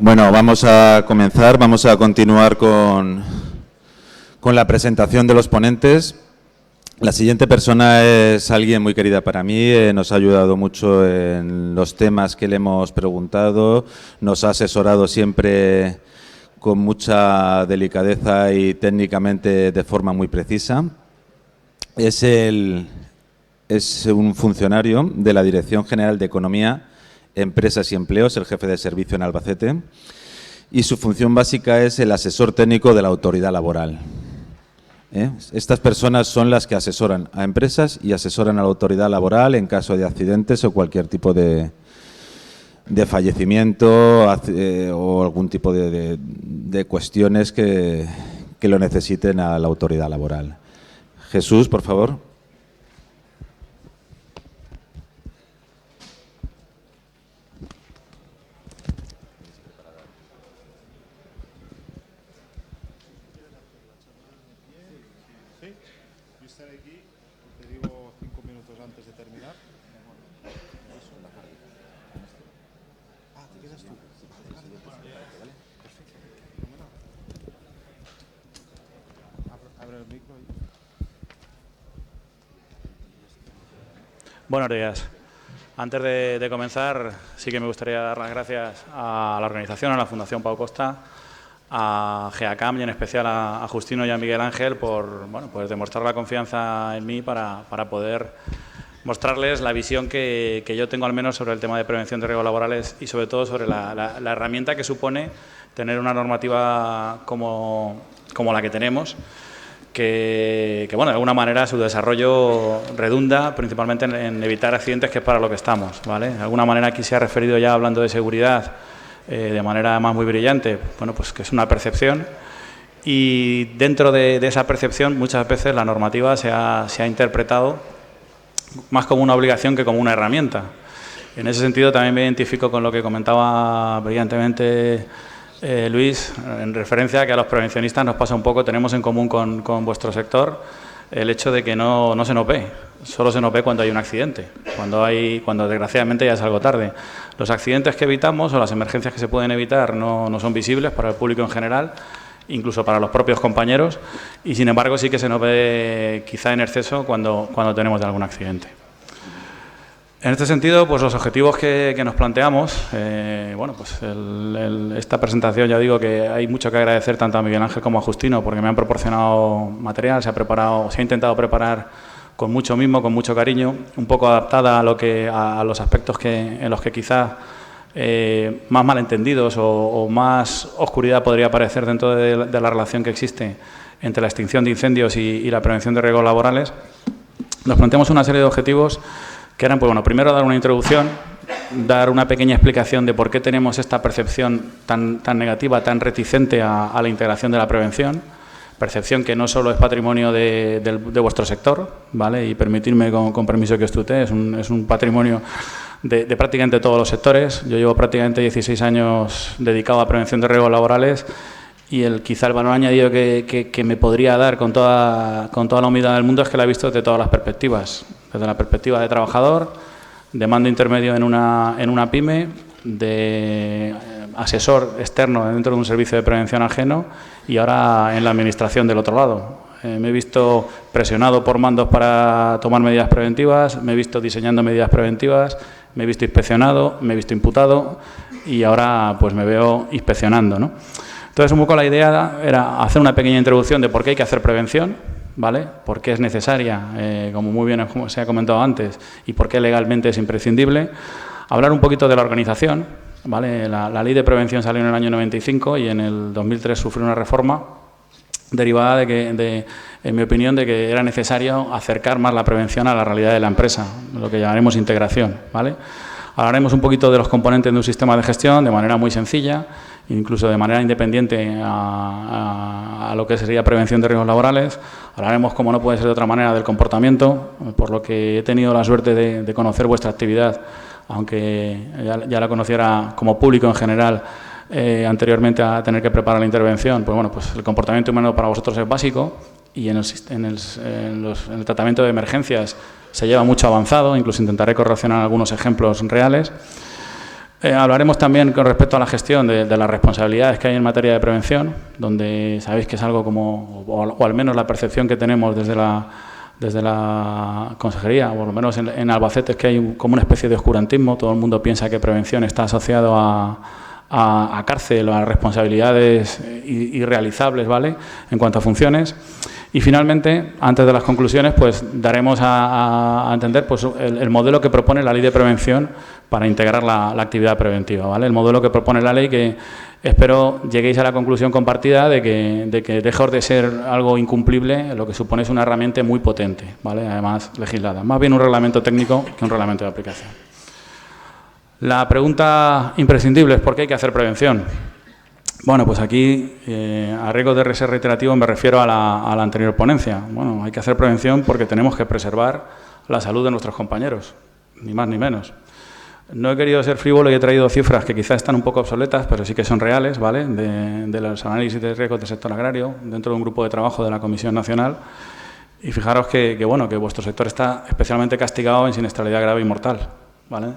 Bueno, vamos a comenzar, vamos a continuar con la presentación de los ponentes. La siguiente persona es alguien muy querida para mí, nos ha ayudado mucho en los temas que le hemos preguntado, nos ha asesorado siempre con mucha delicadeza y técnicamente de forma muy precisa. Es un funcionario de la Dirección General de Economía, Empresas y Empleos, el jefe de servicio en Albacete, y su función básica es el asesor técnico de la autoridad laboral. Estas personas son las que asesoran a empresas y asesoran a la autoridad laboral en caso de accidentes o cualquier tipo de fallecimiento o algún tipo de cuestiones que lo necesiten a la autoridad laboral. Jesús, por favor. Buenos días. Antes de comenzar, sí que me gustaría dar las gracias a la organización, a la Fundación Pau Costa, a GEACAM y en especial a Justino y a Miguel Ángel por pues demostrar la confianza en mí para poder mostrarles la visión que yo tengo al menos sobre el tema de prevención de riesgos laborales y sobre todo sobre la herramienta que supone tener una normativa como la que tenemos, que bueno, de alguna manera su desarrollo redunda principalmente en evitar accidentes, que es para lo que estamos, ¿vale? De alguna manera aquí se ha referido ya hablando de seguridad de manera además muy brillante, bueno, pues que es una percepción y dentro de esa percepción muchas veces la normativa se ha interpretado más como una obligación que como una herramienta. En ese sentido también me identifico con lo que comentaba brillantemente Luis, en referencia a que a los prevencionistas nos pasa un poco, tenemos en común con vuestro sector el hecho de que no se nos ve, solo se nos ve cuando hay un accidente, cuando desgraciadamente ya es algo tarde. Los accidentes que evitamos o las emergencias que se pueden evitar no son visibles para el público en general, incluso para los propios compañeros, y sin embargo sí que se nos ve quizá en exceso cuando tenemos algún accidente. En este sentido, pues los objetivos que nos planteamos, bueno, pues esta presentación ya digo que hay mucho que agradecer tanto a Miguel Ángel como a Justino porque me han proporcionado material, se ha intentado preparar con mucho mimo, con mucho cariño, un poco adaptada a los aspectos en los que quizás más malentendidos o más oscuridad podría aparecer dentro de la relación que existe entre la extinción de incendios y la prevención de riesgos laborales. Nos planteamos una serie de objetivos que eran, pues bueno, primero dar una introducción, dar una pequeña explicación de por qué tenemos esta percepción tan negativa, tan reticente a la integración de la prevención, percepción que no solo es patrimonio de vuestro sector, ¿vale? Y permitirme, con permiso que os tutee, es un patrimonio de prácticamente todos los sectores. Yo llevo prácticamente 16 años dedicado a prevención de riesgos laborales y quizá el valor añadido que me podría dar con toda la humildad del mundo es que la he visto desde todas las perspectivas. Desde la perspectiva de trabajador, de mando intermedio en una pyme, de asesor externo dentro de un servicio de prevención ajeno y ahora en la administración del otro lado. Me he visto presionado por mandos para tomar medidas preventivas, me he visto diseñando medidas preventivas, me he visto inspeccionado, me he visto imputado y ahora pues me veo inspeccionando, ¿no? Entonces un poco la idea era hacer una pequeña introducción de por qué hay que hacer prevención, ¿vale? Por qué es necesaria, como muy bien se ha comentado antes, y por qué legalmente es imprescindible. Hablar un poquito de la organización, ¿vale? La ley de prevención salió en el año 95 y en el 2003 sufrió una reforma derivada en mi opinión, de que era necesario acercar más la prevención a la realidad de la empresa, lo que llamaremos integración, ¿vale? Hablaremos un poquito de los componentes de un sistema de gestión de manera muy sencilla, incluso de manera independiente a lo que sería prevención de riesgos laborales. Hablaremos, como no puede ser de otra manera, del comportamiento, por lo que he tenido la suerte de conocer vuestra actividad, aunque ya la conociera como público en general anteriormente a tener que preparar la intervención. Pues bueno, pues el comportamiento humano para vosotros es básico y en el tratamiento de emergencias se lleva mucho avanzado, incluso intentaré correlacionar algunos ejemplos reales. Hablaremos también con respecto a la gestión de las responsabilidades que hay en materia de prevención, donde sabéis que es algo como, o al menos la percepción que tenemos desde la consejería, o por lo menos en Albacete, es que hay como una especie de oscurantismo. Todo el mundo piensa que prevención está asociado a cárcel o a responsabilidades irrealizables, ¿vale?, en cuanto a funciones. Y finalmente, antes de las conclusiones, pues daremos a entender pues, el modelo que propone la Ley de Prevención para integrar la actividad preventiva, ¿vale? El modelo que propone la ley, que espero lleguéis a la conclusión compartida de que lejos de ser algo incumplible, lo que supone es una herramienta muy potente, ¿vale?, además legislada. Más bien un reglamento técnico que un reglamento de aplicación. La pregunta imprescindible es ¿por qué hay que hacer prevención? Bueno, pues aquí, a riesgo de ser reiterativo, me refiero a la anterior ponencia. Bueno, hay que hacer prevención porque tenemos que preservar la salud de nuestros compañeros, ni más ni menos. No he querido ser frívolo y he traído cifras que quizás están un poco obsoletas, pero sí que son reales, ¿vale?, de los análisis de riesgos del sector agrario, dentro de un grupo de trabajo de la Comisión Nacional. Y fijaros que vuestro sector está especialmente castigado en siniestralidad grave y mortal, ¿vale?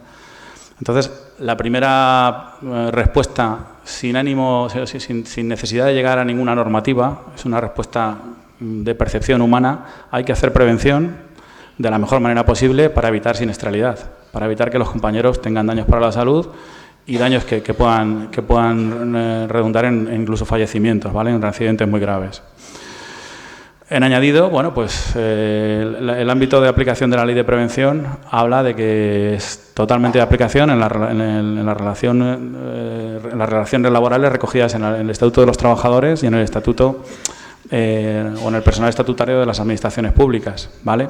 Entonces, la primera respuesta, sin ánimo, sin necesidad de llegar a ninguna normativa, es una respuesta de percepción humana. Hay que hacer prevención de la mejor manera posible para evitar siniestralidad, para evitar que los compañeros tengan daños para la salud y daños que puedan redundar en incluso fallecimientos, ¿vale?, en accidentes muy graves. En añadido, bueno, pues el ámbito de aplicación de la Ley de Prevención habla de que es totalmente de aplicación en las relaciones laborales recogidas en el Estatuto de los Trabajadores y en el Estatuto o en el personal estatutario de las administraciones públicas, ¿vale?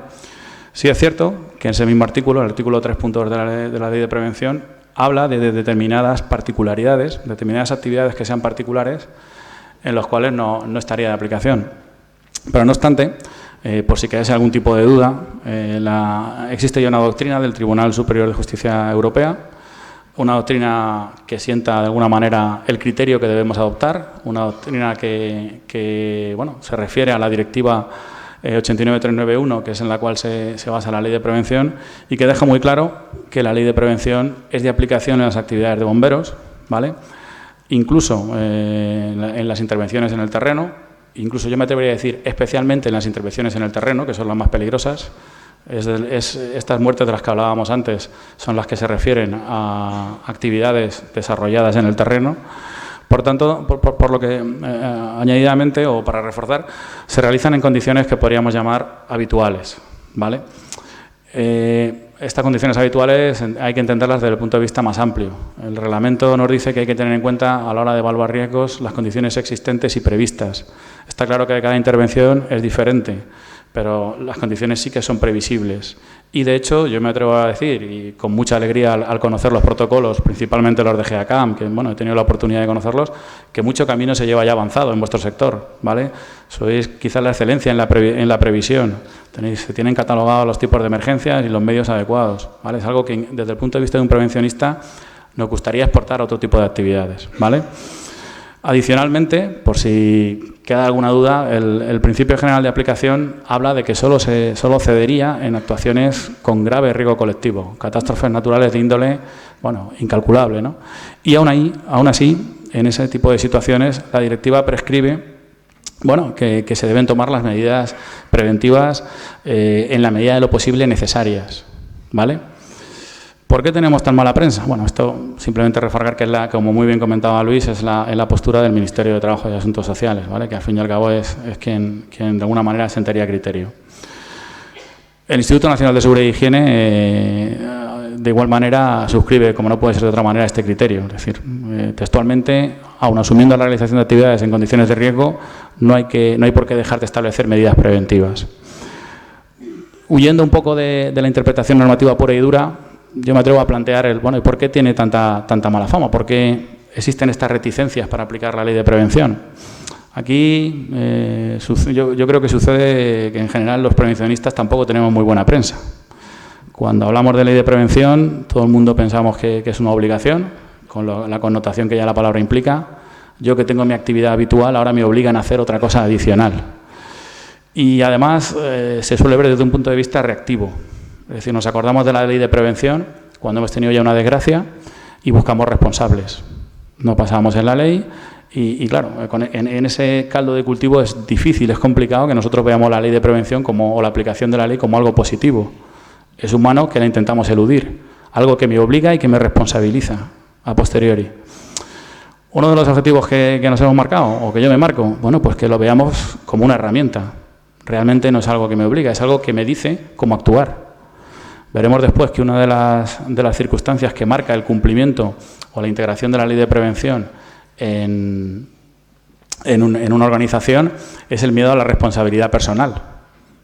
Sí es cierto que en ese mismo artículo, el artículo 3.2 de la Ley de Prevención, habla de determinadas particularidades, determinadas actividades que sean particulares, en los cuales no estaría de aplicación. Pero no obstante, por si quedase algún tipo de duda, existe ya una doctrina del Tribunal Superior de Justicia Europea, una doctrina que sienta de alguna manera el criterio que debemos adoptar, una doctrina que se refiere a la Directiva 89391, que es en la cual se basa la Ley de Prevención, y que deja muy claro que la Ley de Prevención es de aplicación en las actividades de bomberos, ¿vale?, incluso en las intervenciones en el terreno. Incluso yo me atrevería a decir, especialmente en las intervenciones en el terreno, que son las más peligrosas. Estas muertes de las que hablábamos antes son las que se refieren a actividades desarrolladas en el terreno. Por tanto, por lo que añadidamente, o para reforzar, se realizan en condiciones que podríamos llamar habituales, ¿vale? Estas condiciones habituales hay que entenderlas desde el punto de vista más amplio. El reglamento nos dice que hay que tener en cuenta a la hora de evaluar riesgos las condiciones existentes y previstas. Está claro que cada intervención es diferente, pero las condiciones sí que son previsibles. Y de hecho, yo me atrevo a decir, y con mucha alegría al conocer los protocolos, principalmente los de GEACAM, que he tenido la oportunidad de conocerlos, que mucho camino se lleva ya avanzado en vuestro sector, ¿vale? Sois quizás la excelencia en la previsión. Se tienen catalogados los tipos de emergencias y los medios adecuados, ¿vale? Es algo que desde el punto de vista de un prevencionista nos gustaría exportar a otro tipo de actividades, ¿vale? Adicionalmente, por si queda alguna duda, el principio general de aplicación habla de que solo cedería en actuaciones con grave riesgo colectivo, catástrofes naturales de índole, incalculable, ¿no? Y aún así, en ese tipo de situaciones, la directiva prescribe que se deben tomar las medidas preventivas en la medida de lo posible necesarias, ¿vale? ¿Por qué tenemos tan mala prensa? Bueno, esto simplemente remarcar que como muy bien comentaba Luis, es la postura del Ministerio de Trabajo y Asuntos Sociales, ¿vale?, que al fin y al cabo es quien de alguna manera sentaría criterio. El Instituto Nacional de Seguridad e Higiene, de igual manera, suscribe, como no puede ser de otra manera, este criterio. Es decir, textualmente, aun asumiendo la realización de actividades en condiciones de riesgo, no hay por qué dejar de establecer medidas preventivas. Huyendo un poco de la interpretación normativa pura y dura, yo me atrevo a plantear ¿y por qué tiene tanta mala fama? ¿Por qué existen estas reticencias para aplicar la Ley de Prevención? Aquí yo creo que sucede que en general los prevencionistas tampoco tenemos muy buena prensa. Cuando hablamos de Ley de Prevención, todo el mundo pensamos que es una obligación, con la connotación que ya la palabra implica. Yo, que tengo mi actividad habitual, ahora me obligan a hacer otra cosa adicional. Y además se suele ver desde un punto de vista reactivo. Es decir, nos acordamos de la Ley de Prevención cuando hemos tenido ya una desgracia y buscamos responsables. No pasamos en la ley y claro, en ese caldo de cultivo es difícil, es complicado que nosotros veamos la ley de prevención o la aplicación de la ley como algo positivo. Es humano que la intentamos eludir, algo que me obliga y que me responsabiliza a posteriori. Uno de los objetivos que nos hemos marcado, o que yo me marco, bueno, pues que lo veamos como una herramienta. Realmente no es algo que me obliga, es algo que me dice cómo actuar. Veremos después que una de las circunstancias que marca el cumplimiento o la integración de la ley de prevención en una organización es el miedo a la responsabilidad personal.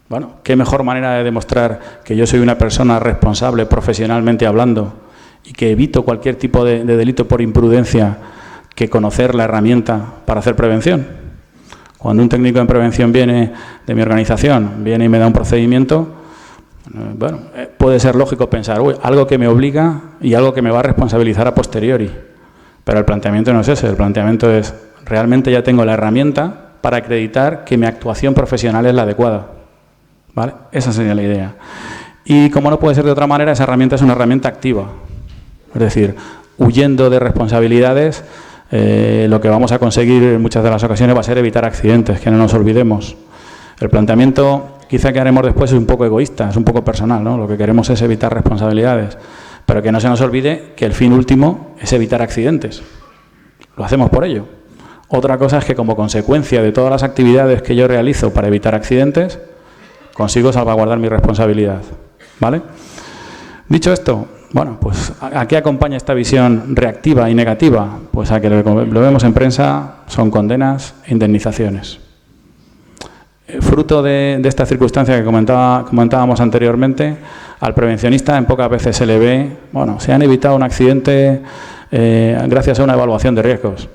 Bueno, ¿qué mejor manera de demostrar que yo soy una persona responsable profesionalmente hablando y que evito cualquier tipo de delito por imprudencia que conocer la herramienta para hacer prevención? Cuando un técnico en prevención viene de mi organización, viene y me da un procedimiento, bueno, puede ser lógico pensar, algo que me obliga y algo que me va a responsabilizar a posteriori. Pero el planteamiento no es ese, el planteamiento es, realmente ya tengo la herramienta para acreditar que mi actuación profesional es la adecuada. ¿Vale? Esa sería la idea. Y como no puede ser de otra manera, esa herramienta es una herramienta activa. Es decir, huyendo de responsabilidades, lo que vamos a conseguir en muchas de las ocasiones va a ser evitar accidentes, que no nos olvidemos. El planteamiento quizá que haremos después es un poco egoísta, es un poco personal, ¿no? Lo que queremos es evitar responsabilidades, pero que no se nos olvide que el fin último es evitar accidentes. Lo hacemos por ello. Otra cosa es que como consecuencia de todas las actividades que yo realizo para evitar accidentes, consigo salvaguardar mi responsabilidad. ¿Vale? Dicho esto, bueno, pues ¿a qué acompaña esta visión reactiva y negativa? Pues a que lo vemos en prensa son condenas e indemnizaciones. Fruto de esta circunstancia que comentábamos anteriormente, al prevencionista en pocas veces se le ve, bueno, se han evitado un accidente gracias a una evaluación de riesgos.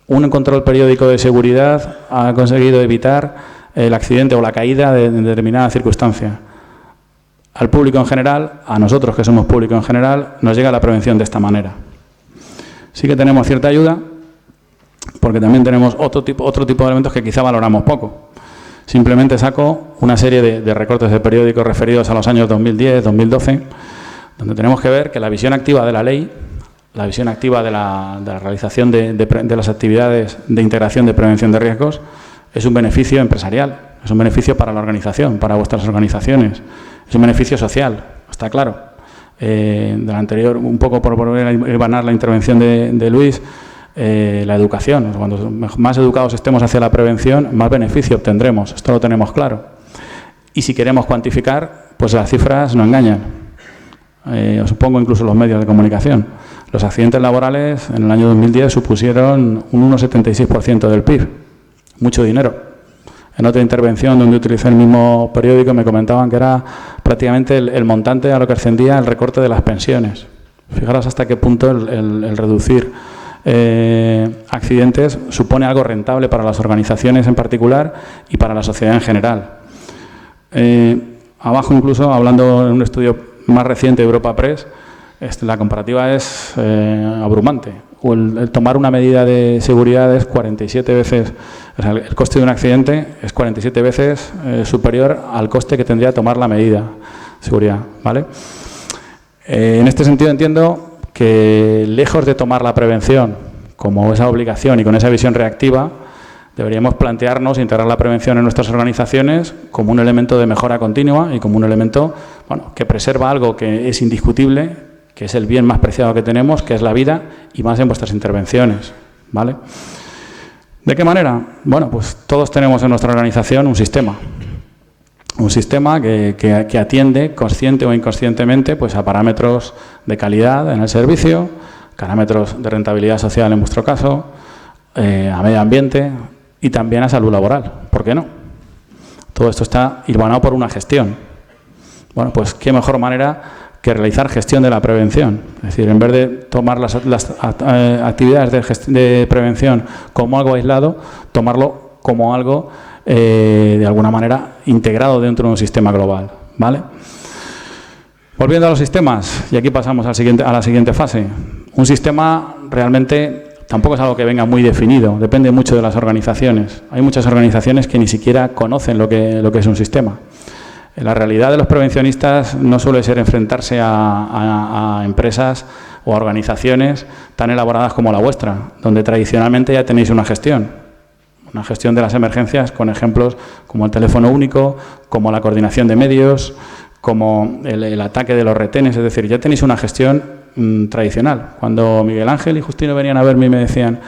Un control periódico de seguridad ha conseguido evitar el accidente o la caída de determinada circunstancia. Al público en general, a nosotros que somos público en general, nos llega la prevención de esta manera. Sí que tenemos cierta ayuda, porque también tenemos otro tipo de elementos que quizá valoramos poco. Simplemente saco una serie de recortes de periódicos referidos a los años 2010, 2012, donde tenemos que ver que la visión activa de la ley, la visión activa de la realización de las actividades de integración de prevención de riesgos, es un beneficio empresarial, es un beneficio para la organización, para vuestras organizaciones, es un beneficio social, está claro. De la anterior, un poco por volver a hilvanar la intervención de Luis, la educación. Cuando más educados estemos hacia la prevención, más beneficio obtendremos. Esto lo tenemos claro. Y si queremos cuantificar, pues las cifras no engañan. Os pongo incluso los medios de comunicación. Los accidentes laborales en el año 2010 supusieron un 1,76% del PIB. Mucho dinero. En otra intervención donde utilicé el mismo periódico me comentaban que era prácticamente el montante a lo que ascendía el recorte de las pensiones. Fijaros hasta qué punto el reducir accidentes supone algo rentable para las organizaciones en particular y para la sociedad en general. Abajo incluso, hablando en un estudio más reciente de Europa Press, la comparativa es abrumante. El tomar una medida de seguridad es 47 veces, o sea, el coste de un accidente es 47 veces superior al coste que tendría tomar la medida de seguridad, ¿vale? En este sentido entiendo que lejos de tomar la prevención como esa obligación y con esa visión reactiva, deberíamos plantearnos integrar la prevención en nuestras organizaciones como un elemento de mejora continua y como un elemento, bueno, que preserva algo que es indiscutible, que es el bien más preciado que tenemos, que es la vida, y más en vuestras intervenciones, ¿vale? ¿De qué manera? Bueno, pues todos tenemos en nuestra organización un sistema que atiende, consciente o inconscientemente, pues a parámetros de calidad en el servicio, parámetros de rentabilidad social en vuestro caso, a medio ambiente y también a salud laboral. ¿Por qué no? Todo esto está hilvanado por una gestión. Bueno, pues qué mejor manera que realizar gestión de la prevención. Es decir, en vez de tomar las actividades de prevención como algo aislado, tomarlo como algo, de alguna manera, integrado dentro de un sistema global, ¿vale? Volviendo a los sistemas, y aquí pasamos a la siguiente fase. Un sistema realmente tampoco es algo que venga muy definido, depende mucho de las organizaciones. Hay muchas organizaciones que ni siquiera conocen lo que es un sistema. La realidad de los prevencionistas no suele ser enfrentarse a empresas o a organizaciones tan elaboradas como la vuestra, donde tradicionalmente ya tenéis una gestión de las emergencias con ejemplos como el teléfono único, como la coordinación de medios, como el ataque de los retenes, es decir, ya tenéis una gestión tradicional. Cuando Miguel Ángel y Justino venían a verme y me decían,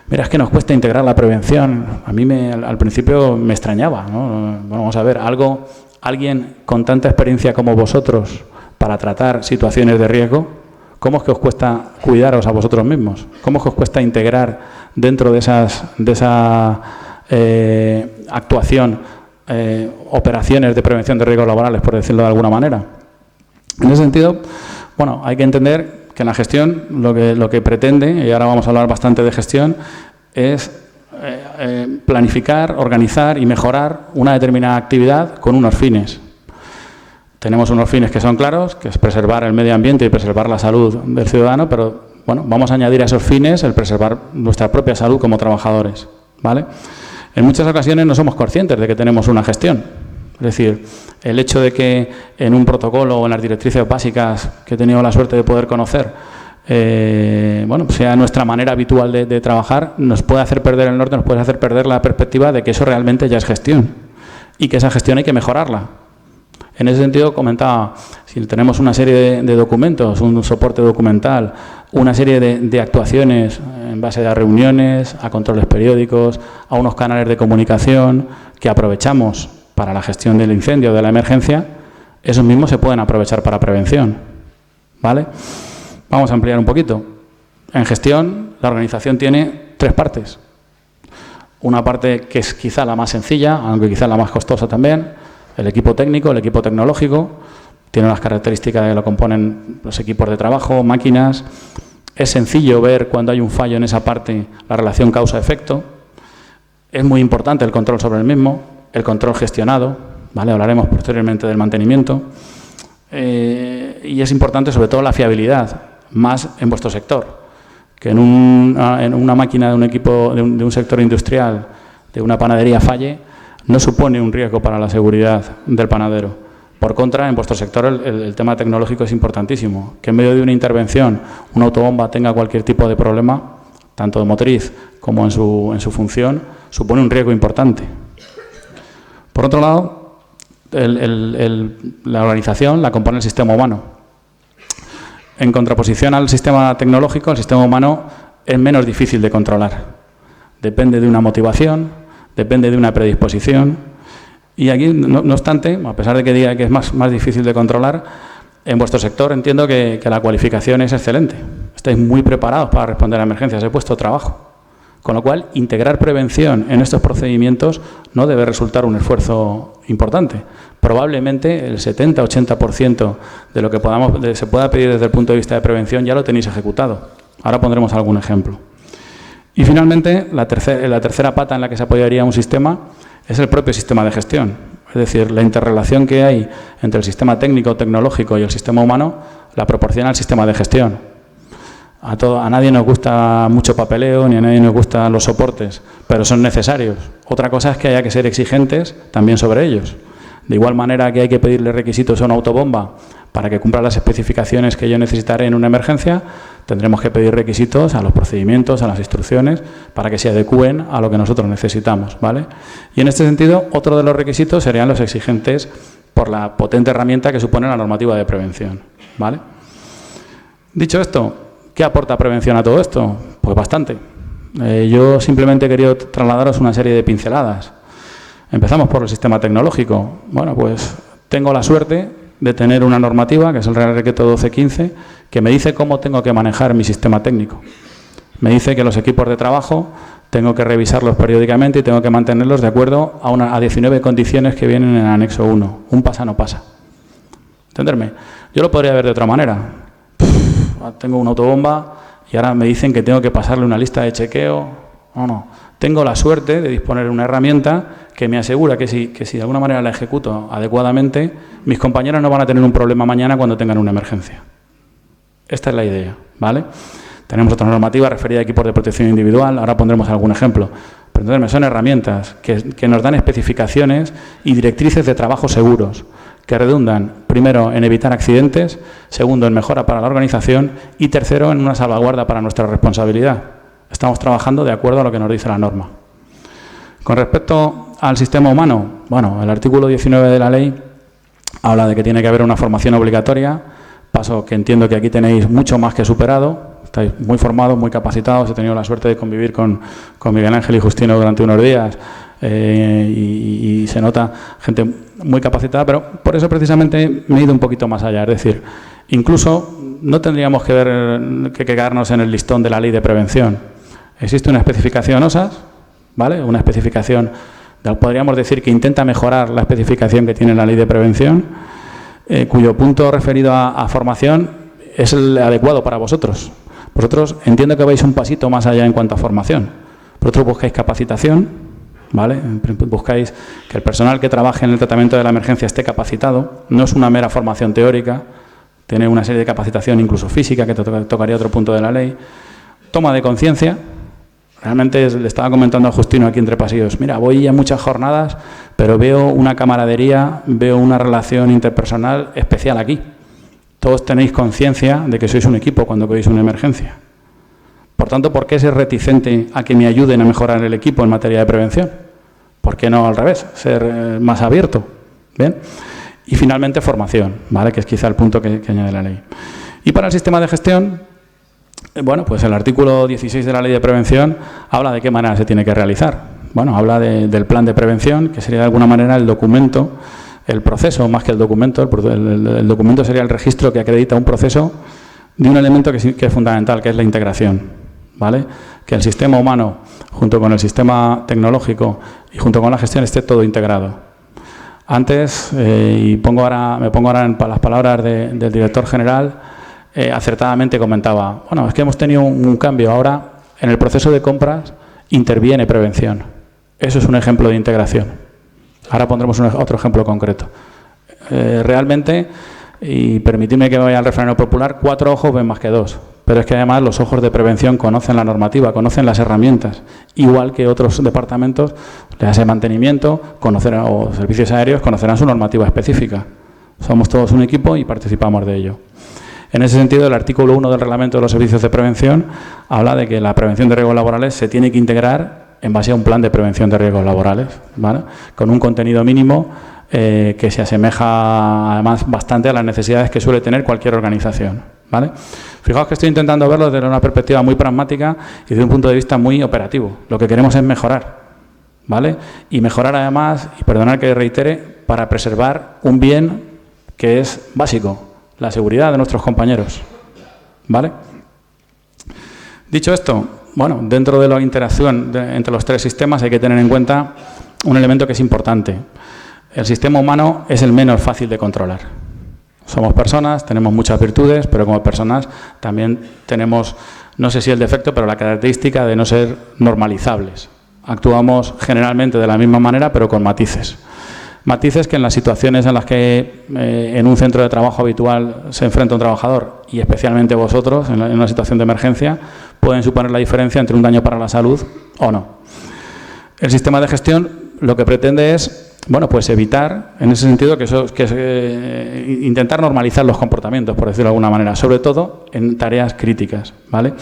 mira, es que nos cuesta integrar la prevención, a mí al principio me extrañaba, ¿no? Bueno, vamos a ver, alguien con tanta experiencia como vosotros para tratar situaciones de riesgo, ¿cómo es que os cuesta cuidaros a vosotros mismos? ¿Cómo es que os cuesta integrar dentro de esa actuación operaciones de prevención de riesgos laborales, por decirlo de alguna manera? En ese sentido, bueno, hay que entender que la gestión lo que pretende, y ahora vamos a hablar bastante de gestión, es planificar, organizar y mejorar una determinada actividad con unos fines. Tenemos unos fines que son claros, que es preservar el medio ambiente y preservar la salud del ciudadano, pero bueno, vamos a añadir a esos fines el preservar nuestra propia salud como trabajadores, ¿vale? En muchas ocasiones no somos conscientes de que tenemos una gestión. Es decir, el hecho de que en un protocolo o en las directrices básicas que he tenido la suerte de poder conocer, bueno, sea nuestra manera habitual de trabajar, nos puede hacer perder el norte, nos puede hacer perder la perspectiva de que eso realmente ya es gestión y que esa gestión hay que mejorarla. En ese sentido, comentaba, si tenemos una serie de documentos, un soporte documental, una serie de actuaciones en base a reuniones, a controles periódicos, a unos canales de comunicación que aprovechamos para la gestión del incendio o de la emergencia, esos mismos se pueden aprovechar para prevención, ¿vale? Vamos a ampliar un poquito. En gestión, la organización tiene 3 partes. Una parte que es quizá la más sencilla, aunque quizá la más costosa también, el equipo técnico, el equipo tecnológico, tiene unas características que lo componen los equipos de trabajo, máquinas. Es sencillo ver cuando hay un fallo en esa parte, la relación causa-efecto. Es muy importante el control sobre el mismo, el control gestionado, ¿vale? Hablaremos posteriormente del mantenimiento. Y es importante sobre todo la fiabilidad, más en vuestro sector, que en una máquina de un equipo, de un sector industrial, de una panadería falle, no supone un riesgo para la seguridad del panadero. Por contra, en vuestro sector el tema tecnológico es importantísimo. Que en medio de una intervención una autobomba tenga cualquier tipo de problema, tanto de motriz como en su función, supone un riesgo importante. Por otro lado, la organización la compone el sistema humano. En contraposición al sistema tecnológico, el sistema humano es menos difícil de controlar. Depende de una motivación, depende de una predisposición. Y aquí, no obstante, a pesar de que diga que es más difícil de controlar, en vuestro sector entiendo que la cualificación es excelente. Estáis muy preparados para responder a emergencias, he puesto trabajo. Con lo cual, integrar prevención en estos procedimientos no debe resultar un esfuerzo importante. Probablemente el 70-80% de lo que se pueda pedir desde el punto de vista de prevención ya lo tenéis ejecutado. Ahora pondremos algún ejemplo. Y finalmente, la tercera pata en la que se apoyaría un sistema es el propio sistema de gestión. Es decir, la interrelación que hay entre el sistema técnico, tecnológico y el sistema humano la proporciona el sistema de gestión. A nadie nos gusta mucho papeleo, ni a nadie nos gustan los soportes, pero son necesarios. Otra cosa es que haya que ser exigentes también sobre ellos. De igual manera que hay que pedirle requisitos a una autobomba para que cumpla las especificaciones que yo necesitaré en una emergencia, tendremos que pedir requisitos a los procedimientos, a las instrucciones, para que se adecúen a lo que nosotros necesitamos, ¿vale? Y en este sentido, otro de los requisitos serían los exigentes por la potente herramienta que supone la normativa de prevención, ¿vale? Dicho esto, ¿qué aporta prevención a todo esto? Pues bastante. Yo simplemente he querido trasladaros una serie de pinceladas. Empezamos por el sistema tecnológico. Bueno, pues tengo la suerte de tener una normativa, que es el Real Decreto 1215, que me dice cómo tengo que manejar mi sistema técnico. Me dice que los equipos de trabajo tengo que revisarlos periódicamente y tengo que mantenerlos de acuerdo a 19 condiciones que vienen en el anexo 1. Un pasa no pasa. ¿Entenderme? Yo lo podría ver de otra manera. Tengo una autobomba y ahora me dicen que tengo que pasarle una lista de chequeo. No. Tengo la suerte de disponer de una herramienta que me asegura que si de alguna manera la ejecuto adecuadamente, mis compañeros no van a tener un problema mañana cuando tengan una emergencia. Esta es la idea, ¿vale? Tenemos otra normativa referida a equipos de protección individual, ahora pondremos algún ejemplo. Pero entonces son herramientas que nos dan especificaciones y directrices de trabajo seguros, que redundan, primero, en evitar accidentes, segundo, en mejora para la organización y tercero, en una salvaguarda para nuestra responsabilidad. Estamos trabajando de acuerdo a lo que nos dice la norma. Con respecto al sistema humano, bueno, el artículo 19 de la ley habla de que tiene que haber una formación obligatoria, paso que entiendo que aquí tenéis mucho más que superado, estáis muy formados, muy capacitados, he tenido la suerte de convivir con Miguel Ángel y Justino durante unos días y se nota gente muy capacitada, pero por eso precisamente me he ido un poquito más allá, es decir, incluso no tendríamos que quedarnos en el listón de la ley de prevención. Existe una especificación OSAS, ¿vale? Una especificación, podríamos decir que intenta mejorar la especificación que tiene la ley de prevención, cuyo punto referido a formación es el adecuado para vosotros. Vosotros entiendo que vais un pasito más allá en cuanto a formación. Vosotros buscáis capacitación, ¿vale? Buscáis que el personal que trabaje en el tratamiento de la emergencia esté capacitado. No es una mera formación teórica, tiene una serie de capacitación incluso física, que tocaría otro punto de la ley. Toma de conciencia. Realmente le estaba comentando a Justino aquí entre pasillos, mira, voy a muchas jornadas, pero veo una camaradería, veo una relación interpersonal especial aquí. Todos tenéis conciencia de que sois un equipo cuando veis una emergencia. Por tanto, ¿por qué ser reticente a que me ayuden a mejorar el equipo en materia de prevención? ¿Por qué no al revés? Ser más abierto. ¿Bien? Y finalmente, formación, ¿vale? Que es quizá el punto que añade la ley. Y para el sistema de gestión, bueno, pues el artículo 16 de la Ley de Prevención habla de qué manera se tiene que realizar. Bueno, habla del plan de prevención, que sería de alguna manera el documento, el proceso, más que el documento. El documento sería el registro que acredita un proceso de un elemento que es fundamental, que es la integración, ¿vale? Que el sistema humano, junto con el sistema tecnológico y junto con la gestión, esté todo integrado. Antes, y me pongo ahora en las palabras del director general, acertadamente comentaba, bueno, es que hemos tenido un cambio ahora en el proceso de compras, interviene prevención. Eso es un ejemplo de integración. Ahora pondremos otro ejemplo concreto. Realmente, y permitidme que vaya al refranero popular, 4 ojos ven más que 2. Pero es que además los ojos de prevención conocen la normativa, conocen las herramientas, igual que otros departamentos, le hace mantenimiento, o servicios aéreos, conocerán su normativa específica. Somos todos un equipo y participamos de ello. En ese sentido, el artículo 1 del Reglamento de los Servicios de Prevención habla de que la prevención de riesgos laborales se tiene que integrar en base a un plan de prevención de riesgos laborales, ¿vale? Con un contenido mínimo que se asemeja además bastante a las necesidades que suele tener cualquier organización, ¿vale? Fijaos que estoy intentando verlo desde una perspectiva muy pragmática y desde un punto de vista muy operativo. Lo que queremos es mejorar, ¿vale? Y mejorar además, y perdonad que reitere, para preservar un bien que es básico, la seguridad de nuestros compañeros, ¿vale? Dicho esto, bueno, dentro de la interacción entre los 3 sistemas hay que tener en cuenta un elemento que es importante. El sistema humano es el menos fácil de controlar. Somos personas, tenemos muchas virtudes, pero como personas también tenemos, no sé si el defecto, pero la característica de no ser normalizables. Actuamos generalmente de la misma manera, pero con matices. Matices que en las situaciones en las que en un centro de trabajo habitual se enfrenta un trabajador, y especialmente vosotros, en una situación de emergencia, pueden suponer la diferencia entre un daño para la salud o no. El sistema de gestión lo que pretende es, bueno, pues evitar, en ese sentido, intentar normalizar los comportamientos, por decirlo de alguna manera, sobre todo en tareas críticas, ¿vale?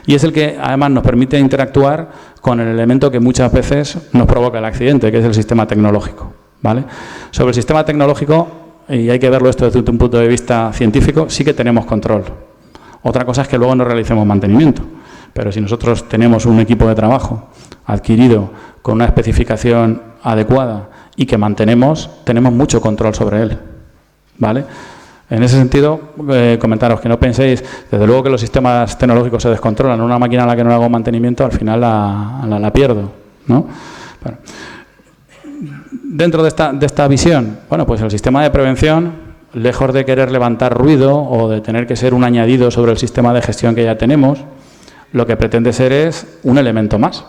Y es el que además nos permite interactuar con el elemento que muchas veces nos provoca el accidente, que es el sistema tecnológico, ¿vale? Sobre el sistema tecnológico, y hay que verlo esto desde un punto de vista científico, sí que tenemos control. Otra cosa es que luego no realicemos mantenimiento. Pero si nosotros tenemos un equipo de trabajo adquirido con una especificación adecuada y que mantenemos, tenemos mucho control sobre él, ¿vale? En ese sentido, comentaros que no penséis, desde luego que los sistemas tecnológicos se descontrolan. Una máquina a la que no hago mantenimiento, al final la pierdo, ¿no? Bueno, dentro de esta visión, bueno, pues el sistema de prevención, lejos de querer levantar ruido o de tener que ser un añadido sobre el sistema de gestión que ya tenemos, lo que pretende ser es un elemento más,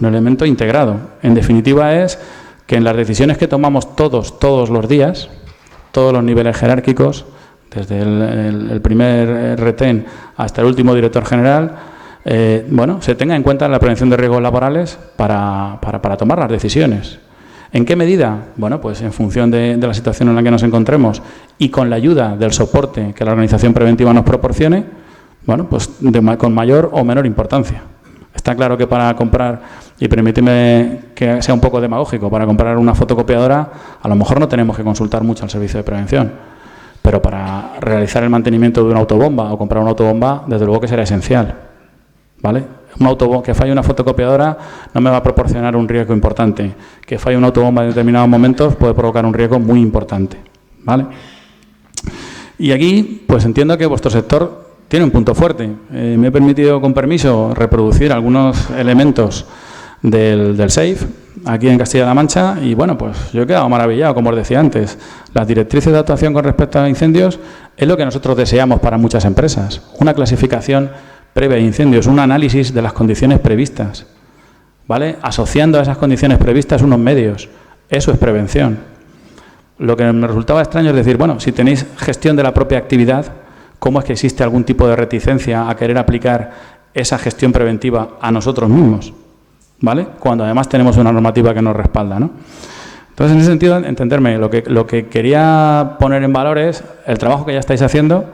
un elemento integrado. En definitiva es que en las decisiones que tomamos todos los días, todos los niveles jerárquicos, desde el primer retén hasta el último director general, bueno, se tenga en cuenta la prevención de riesgos laborales para tomar las decisiones. ¿En qué medida? Bueno, pues en función de la situación en la que nos encontremos y con la ayuda del soporte que la organización preventiva nos proporcione, bueno, pues con mayor o menor importancia. Está claro que para comprar, y permíteme que sea un poco demagógico, para comprar una fotocopiadora a lo mejor no tenemos que consultar mucho al servicio de prevención, pero para realizar el mantenimiento de una autobomba o comprar una autobomba, desde luego que será esencial, ¿vale? Que falle una fotocopiadora no me va a proporcionar un riesgo importante. Que falle una autobomba en determinados momentos puede provocar un riesgo muy importante, ¿vale? Y aquí, pues entiendo que vuestro sector tiene un punto fuerte. Me he permitido, con permiso, reproducir algunos elementos del SAFE aquí en Castilla-La Mancha y, bueno, pues yo he quedado maravillado, como os decía antes. Las directrices de actuación con respecto a incendios es lo que nosotros deseamos para muchas empresas. Una clasificación previa de incendios, un análisis de las condiciones previstas, ¿vale? Asociando a esas condiciones previstas unos medios. Eso es prevención. Lo que me resultaba extraño es decir, bueno, si tenéis gestión de la propia actividad, ¿cómo es que existe algún tipo de reticencia a querer aplicar esa gestión preventiva a nosotros mismos? ¿Vale? Cuando además tenemos una normativa que nos respalda, ¿no? Entonces, en ese sentido, entenderme, lo que quería poner en valor es el trabajo que ya estáis haciendo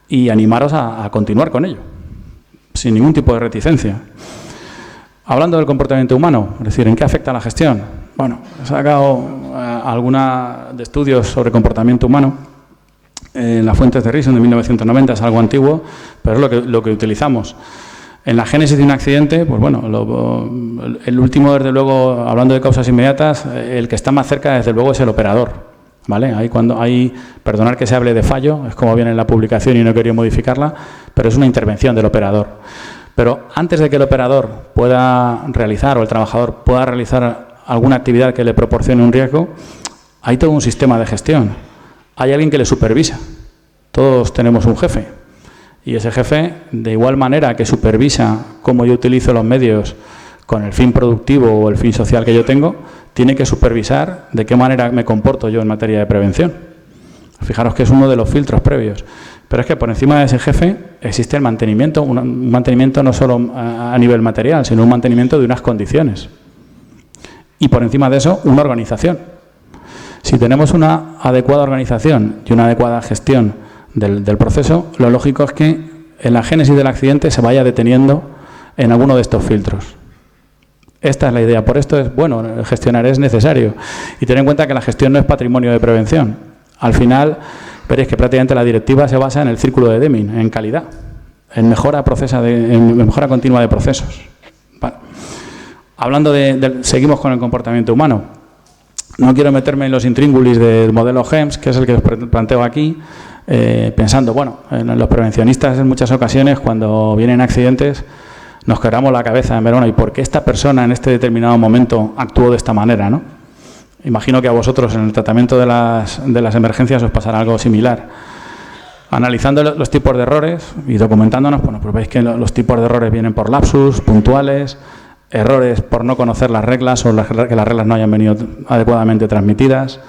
y animaros a continuar con ello, sin ningún tipo de reticencia. Hablando del comportamiento humano, es decir, ¿en qué afecta la gestión? Bueno, he sacado alguna de estudios sobre comportamiento humano en las fuentes de Rison de 1990, es algo antiguo, pero es lo que utilizamos. En la génesis de un accidente, pues bueno, el último, desde luego, hablando de causas inmediatas, el que está más cerca, desde luego, es el operador, ¿vale? Ahí cuando perdonar que se hable de fallo, es como viene en la publicación y no quería modificarla, pero es una intervención del operador. Pero antes de que el operador pueda realizar, o el trabajador pueda realizar alguna actividad que le proporcione un riesgo, hay todo un sistema de gestión. Hay alguien que le supervisa. Todos tenemos un jefe. Y ese jefe, de igual manera que supervisa cómo yo utilizo los medios con el fin productivo o el fin social que yo tengo, tiene que supervisar de qué manera me comporto yo en materia de prevención. Fijaros que es uno de los filtros previos. Pero es que por encima de ese jefe existe el mantenimiento, un mantenimiento no solo a nivel material, sino un mantenimiento de unas condiciones. Y por encima de eso, una organización. Si tenemos una adecuada organización y una adecuada gestión del proceso, lo lógico es que en la génesis del accidente se vaya deteniendo en alguno de estos filtros. Esta es la idea. Por esto es bueno gestionar, es necesario. Y tener en cuenta que la gestión no es patrimonio de prevención. Al final, veréis que prácticamente la directiva se basa en el círculo de Deming, en calidad, en mejora continua de procesos. Vale. Hablando seguimos con el comportamiento humano. No quiero meterme en los intríngulis del modelo GEMS, que es el que os planteo aquí, pensando, bueno, en los prevencionistas en muchas ocasiones cuando vienen accidentes nos quebramos la cabeza en ver, bueno, ¿y por qué esta persona en este determinado momento actuó de esta manera, ¿no? Imagino que a vosotros en el tratamiento de las emergencias os pasará algo similar. Analizando los tipos de errores y documentándonos, bueno, pues veis que los tipos de errores vienen por lapsus, puntuales, errores por no conocer las reglas o que las reglas no hayan venido adecuadamente transmitidas,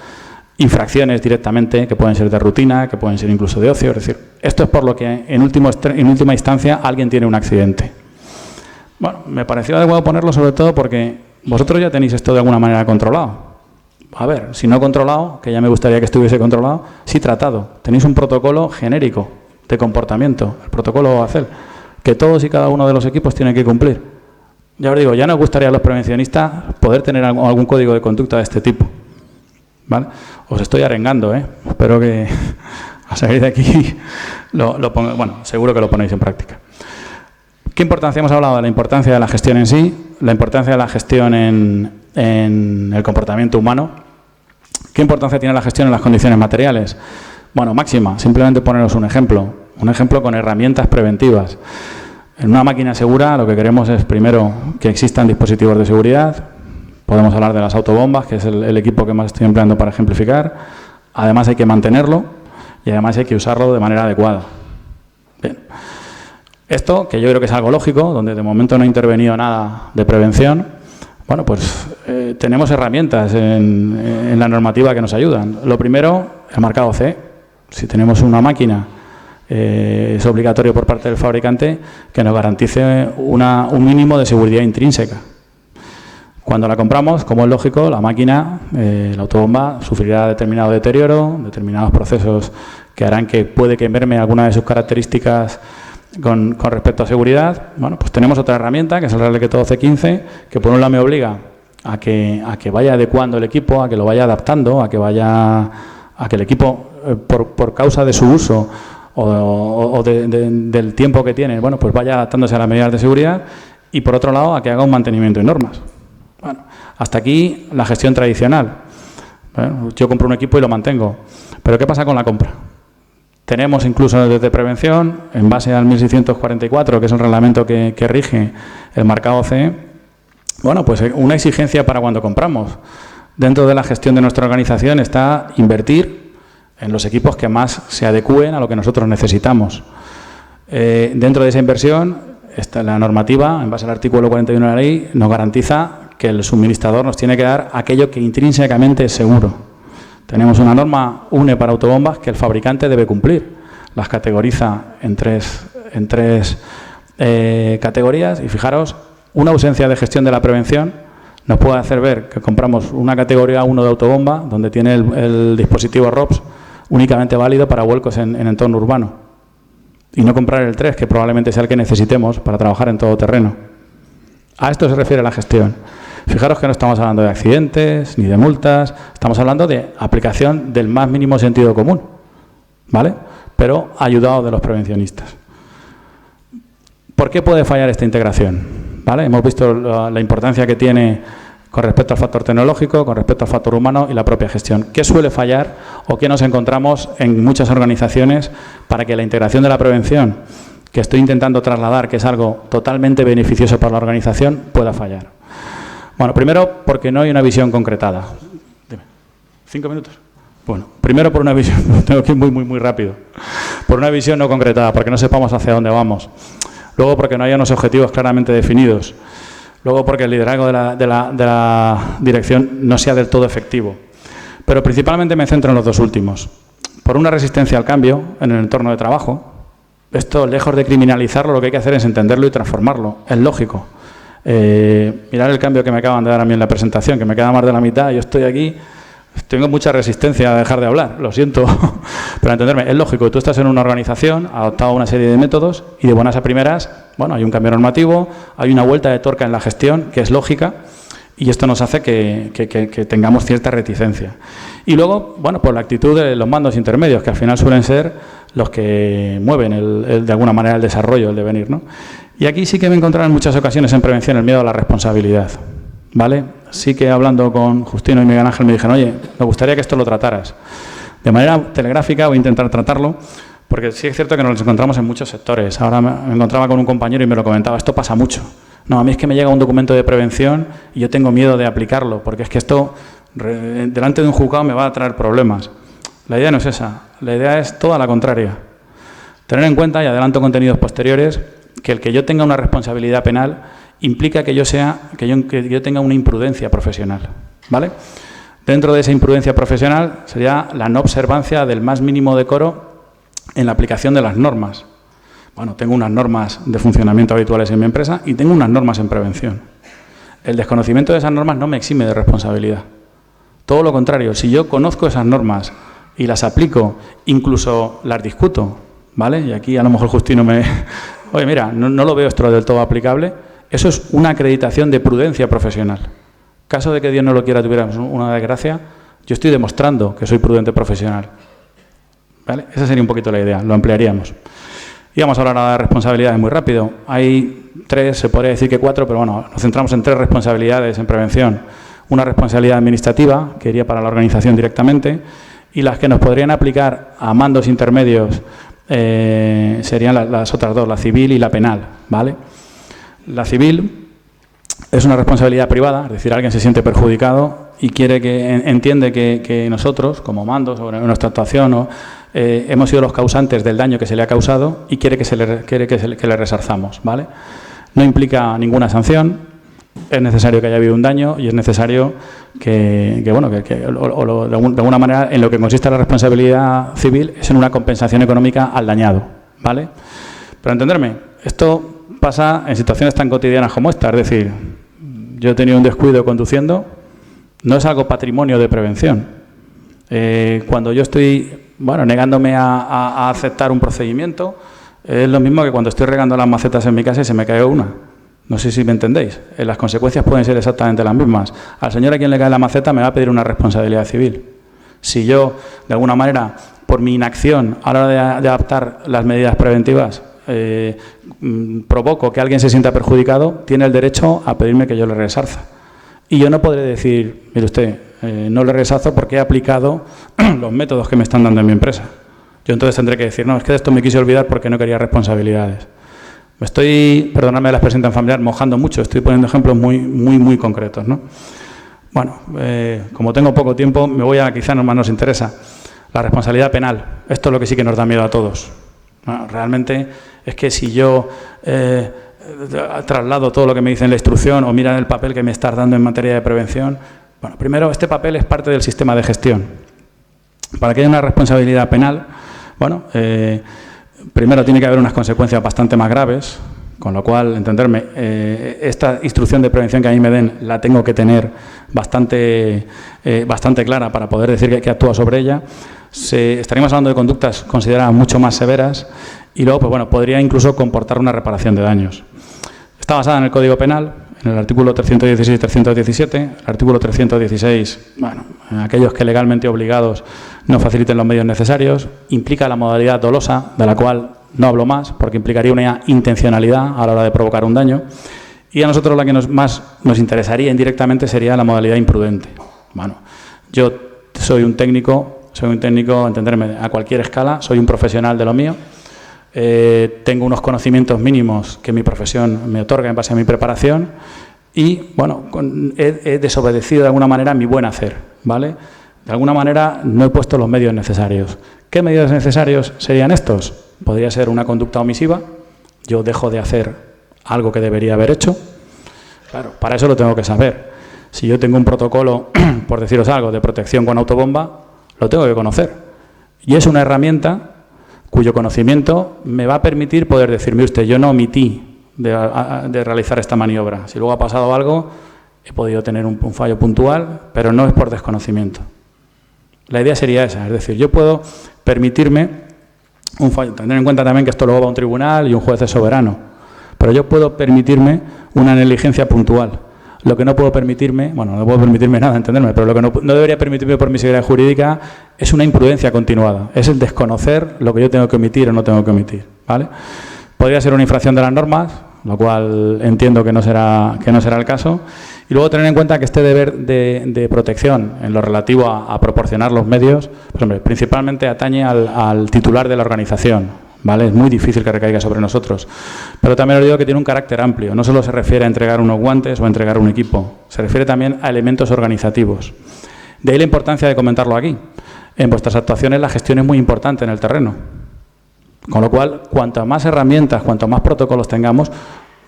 infracciones directamente que pueden ser de rutina, que pueden ser incluso de ocio. Es decir, esto es por lo que en última instancia alguien tiene un accidente. Bueno, me pareció adecuado ponerlo sobre todo porque vosotros ya tenéis esto de alguna manera controlado. A ver, si no controlado, que ya me gustaría que estuviese controlado, sí tratado. Tenéis un protocolo genérico de comportamiento, el protocolo ACEL, que todos y cada uno de los equipos tienen que cumplir. Ya os digo, ya nos gustaría a los prevencionistas poder tener algún código de conducta de este tipo. ¿Vale? Os estoy arengando, ¿eh? Espero que a salir de aquí bueno, seguro que lo ponéis en práctica. ¿Qué importancia hemos hablado? De la importancia de la gestión en sí, la importancia de la gestión en el comportamiento humano. ¿Qué importancia tiene la gestión en las condiciones materiales? Bueno, máxima. Simplemente poneros un ejemplo con herramientas preventivas. En una máquina segura lo que queremos es, primero, que existan dispositivos de seguridad. Podemos hablar de las autobombas, que es el equipo que más estoy empleando para ejemplificar. Además hay que mantenerlo y además hay que usarlo de manera adecuada. Bien. Esto, que yo creo que es algo lógico, donde de momento no ha intervenido nada de prevención, bueno, pues tenemos herramientas en la normativa que nos ayudan. Lo primero, el marcado CE. Si tenemos una máquina, es obligatorio por parte del fabricante que nos garantice un mínimo de seguridad intrínseca. Cuando la compramos, como es lógico, la máquina, la autobomba, sufrirá determinado deterioro, determinados procesos que harán que puede que merme alguna de sus características con respecto a seguridad. Bueno, pues tenemos otra herramienta, que es el Relequeto 1215, que por un lado me obliga a que vaya adecuando el equipo, a que lo vaya adaptando, a que el equipo, por causa de su uso o del tiempo que tiene, bueno, pues vaya adaptándose a las medidas de seguridad, y por otro lado a que haga un mantenimiento y normas. Bueno, hasta aquí la gestión tradicional. Bueno, yo compro un equipo y lo mantengo. Pero ¿qué pasa con la compra? Tenemos incluso desde prevención, en base al 1644, que es el reglamento que rige el marcado CE, bueno, pues una exigencia para cuando compramos. Dentro de la gestión de nuestra organización está invertir en los equipos que más se adecúen a lo que nosotros necesitamos. Dentro de esa inversión, la normativa, en base al artículo 41 de la ley, nos garantiza que el suministrador nos tiene que dar aquello que intrínsecamente es seguro. Tenemos una norma UNE para autobombas que el fabricante debe cumplir. Las categoriza en tres categorías, y fijaros, una ausencia de gestión de la prevención nos puede hacer ver que compramos una categoría 1 de autobomba donde tiene el dispositivo ROPS únicamente válido para vuelcos en entorno urbano, y no comprar el 3, que probablemente sea el que necesitemos para trabajar en todo terreno. A esto se refiere la gestión. Fijaros que no estamos hablando de accidentes ni de multas, estamos hablando de aplicación del más mínimo sentido común, ¿vale? Pero ayudado de los prevencionistas. ¿Por qué puede fallar esta integración? ¿Vale? Hemos visto la importancia que tiene con respecto al factor tecnológico, con respecto al factor humano y la propia gestión. ¿Qué suele fallar o qué nos encontramos en muchas organizaciones para que la integración de la prevención, que estoy intentando trasladar, que es algo totalmente beneficioso para la organización, pueda fallar? Bueno, primero porque no hay una visión concretada. Dime, 5 minutos. Bueno, primero por una visión, tengo que ir muy rápido, por una visión no concretada, porque no sepamos hacia dónde vamos. Luego porque no haya unos objetivos claramente definidos. Luego porque el liderazgo de la dirección no sea del todo efectivo. Pero principalmente me centro en los dos últimos. Por una resistencia al cambio en el entorno de trabajo. Esto, lejos de criminalizarlo, lo que hay que hacer es entenderlo y transformarlo. Es lógico. Mirar el cambio que me acaban de dar a mí en la presentación, que me queda más de la mitad. Yo estoy aquí, tengo mucha resistencia a dejar de hablar, lo siento. Pero entenderme, es lógico, tú estás en una organización, has adoptado una serie de métodos y de buenas a primeras, bueno, hay un cambio normativo, hay una vuelta de tuerca en la gestión, que es lógica, y esto nos hace que tengamos cierta reticencia. Y luego, bueno, pues la actitud de los mandos intermedios, que al final suelen ser los que mueven de alguna manera el desarrollo, el devenir, ¿no? Y aquí sí que me he encontrado en muchas ocasiones en prevención el miedo a la responsabilidad, ¿vale? Sí que hablando con Justino y Miguel Ángel me dijeron, oye, me gustaría que esto lo trataras. De manera telegráfica voy a intentar tratarlo, porque sí es cierto que nos encontramos en muchos sectores. Ahora me encontraba con un compañero y me lo comentaba, esto pasa mucho. No, a mí es que me llega un documento de prevención y yo tengo miedo de aplicarlo, porque es que esto delante de un juzgado me va a traer problemas. La idea no es esa, la idea es toda la contraria. Tener en cuenta, y adelanto contenidos posteriores, que el que yo tenga una responsabilidad penal implica que yo tenga una imprudencia profesional, ¿vale? Dentro de esa imprudencia profesional sería la no observancia del más mínimo decoro en la aplicación de las normas. Bueno, tengo unas normas de funcionamiento habituales en mi empresa y tengo unas normas en prevención. El desconocimiento de esas normas no me exime de responsabilidad. Todo lo contrario, si yo conozco esas normas y las aplico, incluso las discuto, ¿vale? Y aquí a lo mejor Justino oye, mira, no lo veo esto del todo aplicable. Eso es una acreditación de prudencia profesional. Caso de que Dios no lo quiera, tuviéramos una desgracia, yo estoy demostrando que soy prudente profesional. ¿Vale? Esa sería un poquito la idea, lo ampliaríamos. Y vamos a hablar ahora de responsabilidades muy rápido. Hay 3, se podría decir que 4, pero bueno, nos centramos en 3 responsabilidades en prevención. Una responsabilidad administrativa, que iría para la organización directamente, y las que nos podrían aplicar a mandos intermedios serían las otras 2, la civil y la penal, ¿vale? La civil es una responsabilidad privada, es decir, alguien se siente perjudicado y entiende que nosotros, como mandos o en nuestra actuación, hemos sido los causantes del daño que se le ha causado y quiere que le resarzamos, ¿vale? No implica ninguna sanción, es necesario que haya habido un daño y es necesario de alguna manera, en lo que consiste la responsabilidad civil es en una compensación económica al dañado, ¿vale? Pero entenderme, esto pasa en situaciones tan cotidianas como esta, es decir, yo he tenido un descuido conduciendo, no es algo patrimonio de prevención. Cuando yo estoy, negándome a aceptar un procedimiento, es lo mismo que cuando estoy regando las macetas en mi casa y se me cae una. No sé si me entendéis. Las consecuencias pueden ser exactamente las mismas. Al señor a quien le cae la maceta me va a pedir una responsabilidad civil. Si yo, de alguna manera, por mi inacción a la hora de adaptar las medidas preventivas, provoco que alguien se sienta perjudicado, tiene el derecho a pedirme que yo le resarza. Y yo no podré decir, mire usted, no le resarzo porque he aplicado los métodos que me están dando en mi empresa. Yo entonces tendré que decir, no, es que de esto me quise olvidar porque no quería responsabilidades. Me estoy, perdonadme la expresión tan familiar, mojando mucho, estoy poniendo ejemplos muy concretos, ¿no? Bueno, como tengo poco tiempo, me voy a, quizá más nos interesa, la responsabilidad penal. Esto es lo que sí que nos da miedo a todos. Bueno, realmente es que si yo traslado todo lo que me dice en la instrucción o miran el papel que me estás dando en materia de prevención, bueno, primero, este papel es parte del sistema de gestión. Para que haya una responsabilidad penal, primero tiene que haber unas consecuencias bastante más graves, con lo cual, entenderme, esta instrucción de prevención que a mí me den la tengo que tener bastante clara para poder decir que actúa sobre ella. Estaríamos hablando de conductas consideradas mucho más severas y luego, podría incluso comportar una reparación de daños. Está basada en el Código Penal, en el artículo 316 y 317. El artículo 316, aquellos que legalmente obligados no faciliten los medios necesarios, implica la modalidad dolosa, de la cual no hablo más, porque implicaría una intencionalidad a la hora de provocar un daño. Y a nosotros la que más nos interesaría indirectamente sería la modalidad imprudente. Yo soy un técnico, entenderme, a cualquier escala, soy un profesional de lo mío. Tengo unos conocimientos mínimos que mi profesión me otorga en base a mi preparación y, he desobedecido de alguna manera mi buen hacer, ¿vale? De alguna manera no he puesto los medios necesarios. ¿Qué medios necesarios serían estos? Podría ser una conducta omisiva, yo dejo de hacer algo que debería haber hecho. Claro, para eso lo tengo que saber. Si yo tengo un protocolo, por deciros algo, de protección con autobomba, lo tengo que conocer. Y es una herramienta cuyo conocimiento me va a permitir poder decirme usted, yo no omití de realizar esta maniobra. Si luego ha pasado algo, he podido tener un fallo puntual, pero no es por desconocimiento. La idea sería esa, es decir, yo puedo permitirme un fallo, tener en cuenta también que esto luego va a un tribunal y un juez es soberano, pero yo puedo permitirme una negligencia puntual. Lo que no puedo permitirme, no puedo permitirme nada, entenderme, pero lo que no debería permitirme por mi seguridad jurídica es una imprudencia continuada, es el desconocer lo que yo tengo que omitir o no tengo que omitir, ¿vale? Podría ser una infracción de las normas, lo cual entiendo que no será el caso, y luego tener en cuenta que este deber de protección en lo relativo a proporcionar los medios, principalmente atañe al titular de la organización, ¿vale? Es muy difícil que recaiga sobre nosotros. Pero también os digo que tiene un carácter amplio. No solo se refiere a entregar unos guantes o a entregar un equipo. Se refiere también a elementos organizativos. De ahí la importancia de comentarlo aquí. En vuestras actuaciones la gestión es muy importante en el terreno. Con lo cual, cuantas más herramientas, cuantos más protocolos tengamos,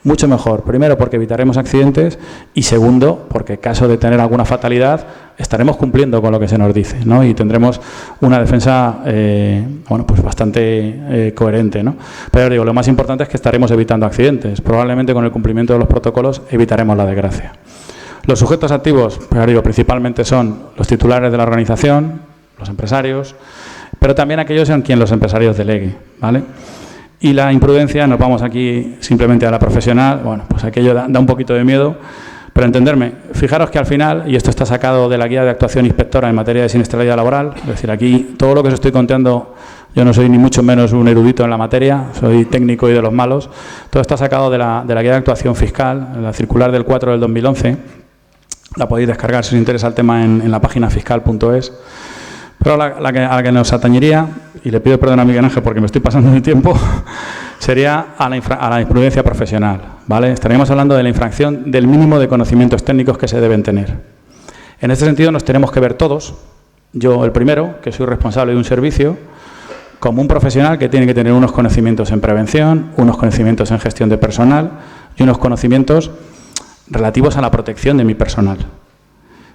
mucho mejor. Primero, porque evitaremos accidentes y segundo, porque en caso de tener alguna fatalidad, estaremos cumpliendo con lo que se nos dice, ¿no? Y tendremos una defensa, bastante coherente, ¿no? Pero digo, lo más importante es que estaremos evitando accidentes. Probablemente con el cumplimiento de los protocolos evitaremos la desgracia. Los sujetos activos, principalmente son los titulares de la organización, los empresarios, pero también aquellos en quien los empresarios deleguen, ¿vale? Y la imprudencia, nos vamos aquí simplemente a la profesional, aquello da un poquito de miedo, pero entenderme, fijaros que al final, y esto está sacado de la guía de actuación inspectora en materia de siniestralidad laboral, es decir, aquí todo lo que os estoy contando, yo no soy ni mucho menos un erudito en la materia, soy técnico y de los malos, todo está sacado de la guía de actuación fiscal, la circular del 4 del 2011, la podéis descargar si os interesa el tema en la página fiscal.es. Pero a la que nos atañiría, y le pido perdón a Miguel Ángel porque me estoy pasando mi tiempo, sería a la imprudencia profesional, ¿vale? Estaríamos hablando de la infracción del mínimo de conocimientos técnicos que se deben tener. En este sentido nos tenemos que ver todos, yo el primero, que soy responsable de un servicio, como un profesional que tiene que tener unos conocimientos en prevención, unos conocimientos en gestión de personal y unos conocimientos relativos a la protección de mi personal.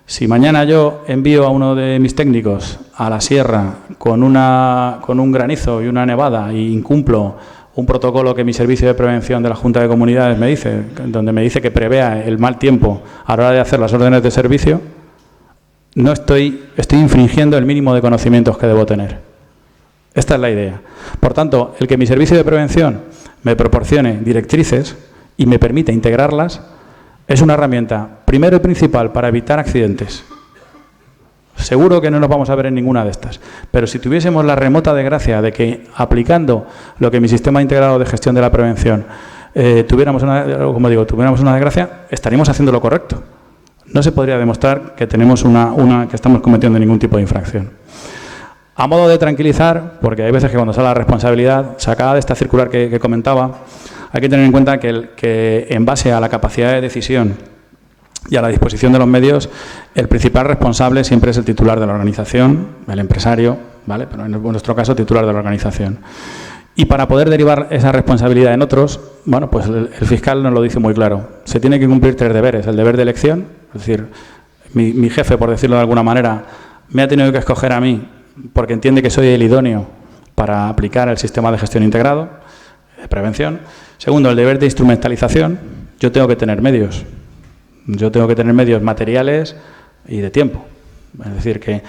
Si mañana yo envío a uno de mis técnicos a la sierra con un granizo y una nevada y incumplo un protocolo que mi servicio de prevención de la Junta de Comunidades me dice, donde me dice que prevea el mal tiempo a la hora de hacer las órdenes de servicio, no estoy infringiendo el mínimo de conocimientos que debo tener. Esta es la idea. Por tanto, el que mi servicio de prevención me proporcione directrices y me permita integrarlas es una herramienta, primero y principal, para evitar accidentes. Seguro que no nos vamos a ver en ninguna de estas. Pero si tuviésemos la remota desgracia de que, aplicando lo que mi sistema integrado de gestión de la prevención, tuviéramos una desgracia, estaríamos haciendo lo correcto. No se podría demostrar que tenemos que estamos cometiendo ningún tipo de infracción. A modo de tranquilizar, porque hay veces que cuando sale la responsabilidad, sacada de esta circular que comentaba, hay que tener en cuenta que en base a la capacidad de decisión y a la disposición de los medios, el principal responsable siempre es el titular de la organización, el empresario, ¿vale? Pero en nuestro caso, titular de la organización. Y para poder derivar esa responsabilidad en otros, bueno, pues el fiscal nos lo dice muy claro. Se tiene que cumplir 3 deberes. El deber de elección, es decir, mi jefe, por decirlo de alguna manera, me ha tenido que escoger a mí porque entiende que soy el idóneo para aplicar el sistema de gestión integrado, de prevención. Segundo, el deber de instrumentalización. Yo tengo que tener medios. Yo tengo que tener medios materiales y de tiempo. Es decir, que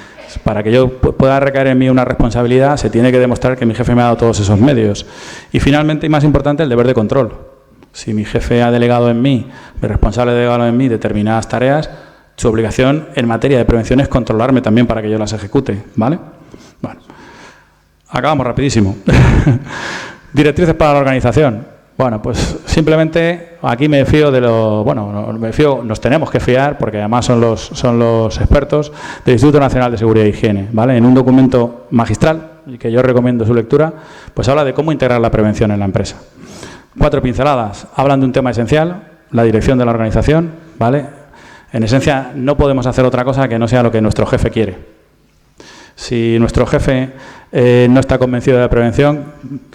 para que yo pueda recaer en mí una responsabilidad, se tiene que demostrar que mi jefe me ha dado todos esos medios. Y finalmente, y más importante, el deber de control. Si mi jefe ha delegado en mí, mi responsable ha delegado en mí determinadas tareas, su obligación en materia de prevención es controlarme también para que yo las ejecute, ¿vale? Bueno, acabamos rapidísimo. Directrices para la organización. Bueno, pues simplemente aquí me fío de nos tenemos que fiar, porque además son los expertos del Instituto Nacional de Seguridad e Higiene, ¿vale? En un documento magistral, y que yo recomiendo su lectura, pues habla de cómo integrar la prevención en la empresa. 4 pinceladas. Hablan de un tema esencial, la dirección de la organización, ¿vale? En esencia, no podemos hacer otra cosa que no sea lo que nuestro jefe quiere. Si nuestro jefe no está convencido de la prevención,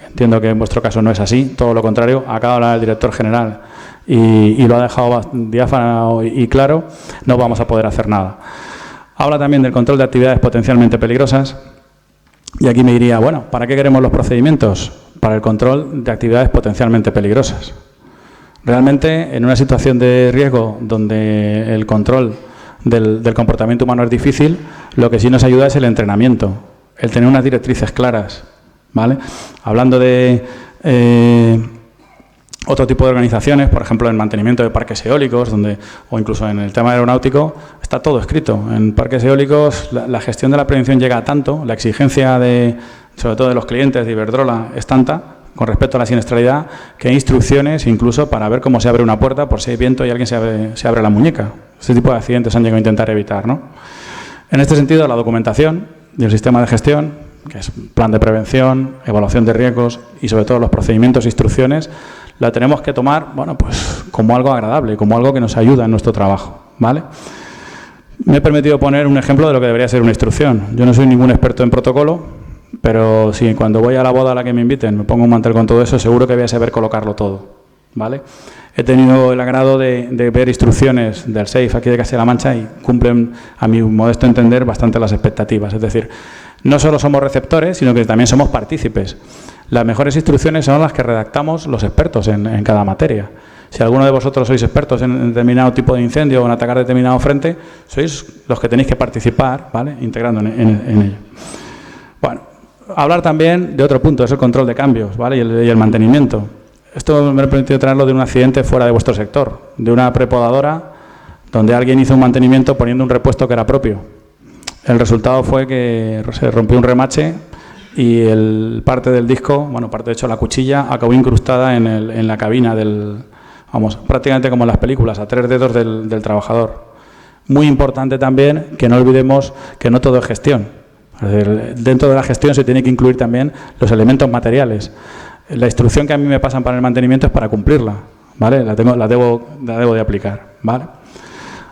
entiendo que en vuestro caso no es así, todo lo contrario, acaba de hablar el director general y lo ha dejado diáfano y claro, no vamos a poder hacer nada. Habla también del control de actividades potencialmente peligrosas y aquí me diría, bueno, ¿para qué queremos los procedimientos? Para el control de actividades potencialmente peligrosas. Realmente, en una situación de riesgo donde el control del comportamiento humano es difícil, lo que sí nos ayuda es el entrenamiento, el tener unas directrices claras, ¿vale? Hablando de otro tipo de organizaciones, por ejemplo, en mantenimiento de parques eólicos, o incluso en el tema aeronáutico, está todo escrito. En parques eólicos la gestión de la prevención llega a tanto, la exigencia sobre todo de los clientes de Iberdrola es tanta, con respecto a la siniestralidad, que hay instrucciones incluso para ver cómo se abre una puerta por si hay viento y alguien se abre la muñeca. Ese tipo de accidentes han llegado a intentar evitar, ¿no? En este sentido, la documentación y el sistema de gestión, que es plan de prevención, evaluación de riesgos y sobre todo los procedimientos e instrucciones, la tenemos que tomar, bueno, pues como algo agradable, como algo que nos ayuda en nuestro trabajo, ¿vale? Me he permitido poner un ejemplo de lo que debería ser una instrucción. Yo no soy ningún experto en protocolo, pero si cuando voy a la boda a la que me inviten me pongo un mantel con todo eso, seguro que voy a saber colocarlo todo, ¿vale? He tenido el agrado de ver instrucciones del SAFE aquí de Castilla-La Mancha y cumplen, a mi modesto entender, bastante las expectativas. Es decir, no solo somos receptores, sino que también somos partícipes. Las mejores instrucciones son las que redactamos los expertos en cada materia. Si alguno de vosotros sois expertos en determinado tipo de incendio o en atacar determinado frente, sois los que tenéis que participar, ¿vale? Integrando en ello. Bueno, hablar también de otro punto, es el control de cambios, ¿vale? y el mantenimiento. Esto me ha permitido traerlo de un accidente fuera de vuestro sector, de una prepodadora donde alguien hizo un mantenimiento poniendo un repuesto que era propio. El resultado fue que se rompió un remache y parte del disco, bueno, parte de hecho la cuchilla, acabó incrustada en la cabina prácticamente como en las películas, a 3 dedos del trabajador. Muy importante también que no olvidemos que no todo es gestión. Es decir, dentro de la gestión se tiene que incluir también los elementos materiales. La instrucción que a mí me pasan para el mantenimiento es para cumplirla, ¿vale? La debo de aplicar, ¿vale?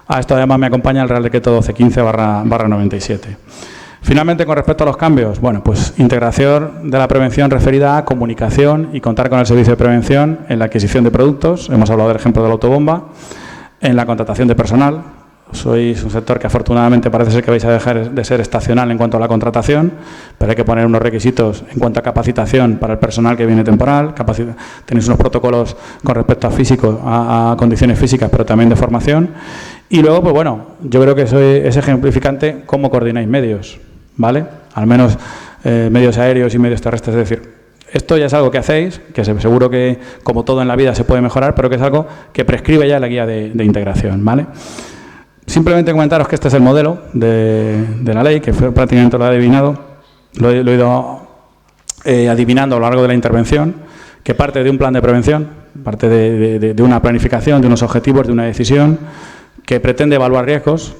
A esto además me acompaña el Real Decreto 1215/97. Finalmente, con respecto a los cambios, bueno, pues integración de la prevención referida a comunicación y contar con el servicio de prevención en la adquisición de productos, hemos hablado del ejemplo de la autobomba, en la contratación de personal, Sois un sector que afortunadamente parece ser que vais a dejar de ser estacional en cuanto a la contratación, pero hay que poner unos requisitos en cuanto a capacitación para el personal que viene temporal. Tenéis unos protocolos con respecto a físico, a condiciones físicas, pero también de formación. Y luego, pues bueno, yo creo que es ejemplificante cómo coordináis medios, ¿vale? Al menos medios aéreos y medios terrestres. Es decir, esto ya es algo que hacéis, que seguro que, como todo en la vida, se puede mejorar, pero que es algo que prescribe ya la guía de integración, ¿vale? Simplemente comentaros que este es el modelo de la ley, que fue prácticamente lo he adivinado, lo he ido adivinando a lo largo de la intervención, que parte de un plan de prevención, parte de una planificación, de unos objetivos, de una decisión, que pretende evaluar riesgos,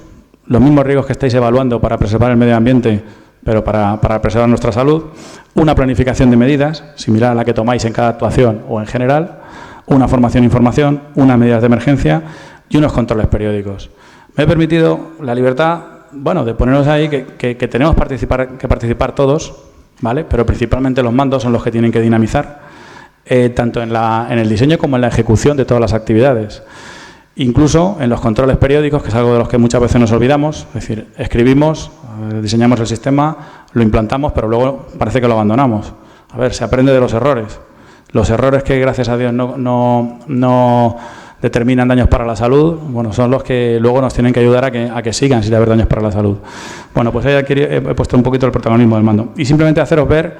los mismos riesgos que estáis evaluando para preservar el medio ambiente, pero para preservar nuestra salud, una planificación de medidas, similar a la que tomáis en cada actuación o en general, una formación e información, unas medidas de emergencia y unos controles periódicos. Me he permitido la libertad, bueno, de ponernos ahí que tenemos que participar todos, ¿vale? Pero principalmente los mandos son los que tienen que dinamizar, tanto en el diseño como en la ejecución de todas las actividades. Incluso en los controles periódicos, que es algo de los que muchas veces nos olvidamos, es decir, escribimos, diseñamos el sistema, lo implantamos, pero luego parece que lo abandonamos. A ver, se aprende de los errores. Los errores que, gracias a Dios, no determinan daños para la salud, bueno, son los que luego nos tienen que ayudar a que sigan sin haber daños para la salud. Bueno, pues ahí aquí he puesto un poquito el protagonismo del mando. Y simplemente haceros ver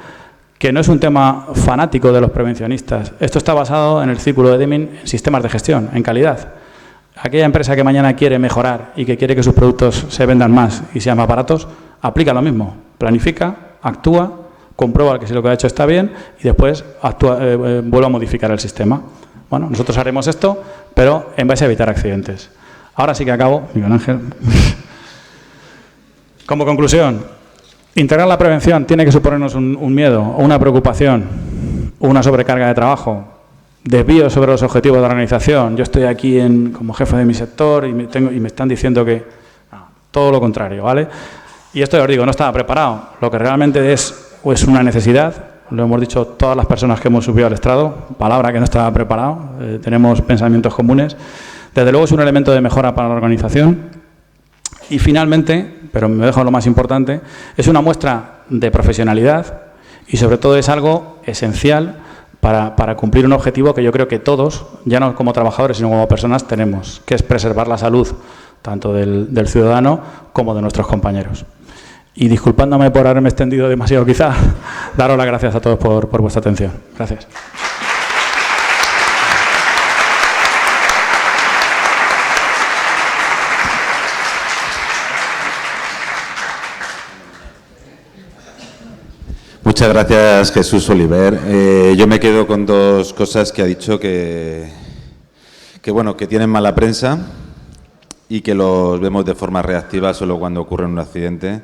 que no es un tema fanático de los prevencionistas. Esto está basado en el círculo de Deming en sistemas de gestión, en calidad. Aquella empresa que mañana quiere mejorar y que quiere que sus productos se vendan más y sean más baratos, aplica lo mismo. Planifica, actúa, comprueba que si lo que ha hecho está bien y después vuelve a modificar el sistema. Bueno, nosotros haremos esto, pero en base a evitar accidentes. Ahora sí que acabo, Miguel Ángel. Como conclusión, integrar la prevención tiene que suponernos un miedo o una preocupación, una sobrecarga de trabajo, desvío sobre los objetivos de la organización. Yo estoy aquí como jefe de mi sector y me están diciendo que todo lo contrario, ¿vale? Y esto, os digo, no estaba preparado. Lo que realmente es una necesidad. Lo hemos dicho todas las personas que hemos subido al estrado, palabra que no estaba preparado, tenemos pensamientos comunes. Desde luego es un elemento de mejora para la organización. Y finalmente, pero me dejo lo más importante, es una muestra de profesionalidad y sobre todo es algo esencial para cumplir un objetivo que yo creo que todos, ya no como trabajadores sino como personas, tenemos, que es preservar la salud tanto del ciudadano como de nuestros compañeros. Y disculpándome por haberme extendido demasiado quizá, daros las gracias a todos por vuestra atención. Gracias. Muchas gracias, Jesús Oliver. Yo me quedo con dos cosas que ha dicho que tienen mala prensa y que los vemos de forma reactiva solo cuando ocurre un accidente.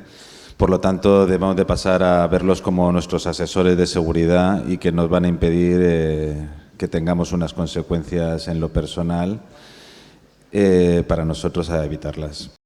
Por lo tanto, debemos de pasar a verlos como nuestros asesores de seguridad y que nos van a impedir que tengamos unas consecuencias en lo personal para nosotros a evitarlas.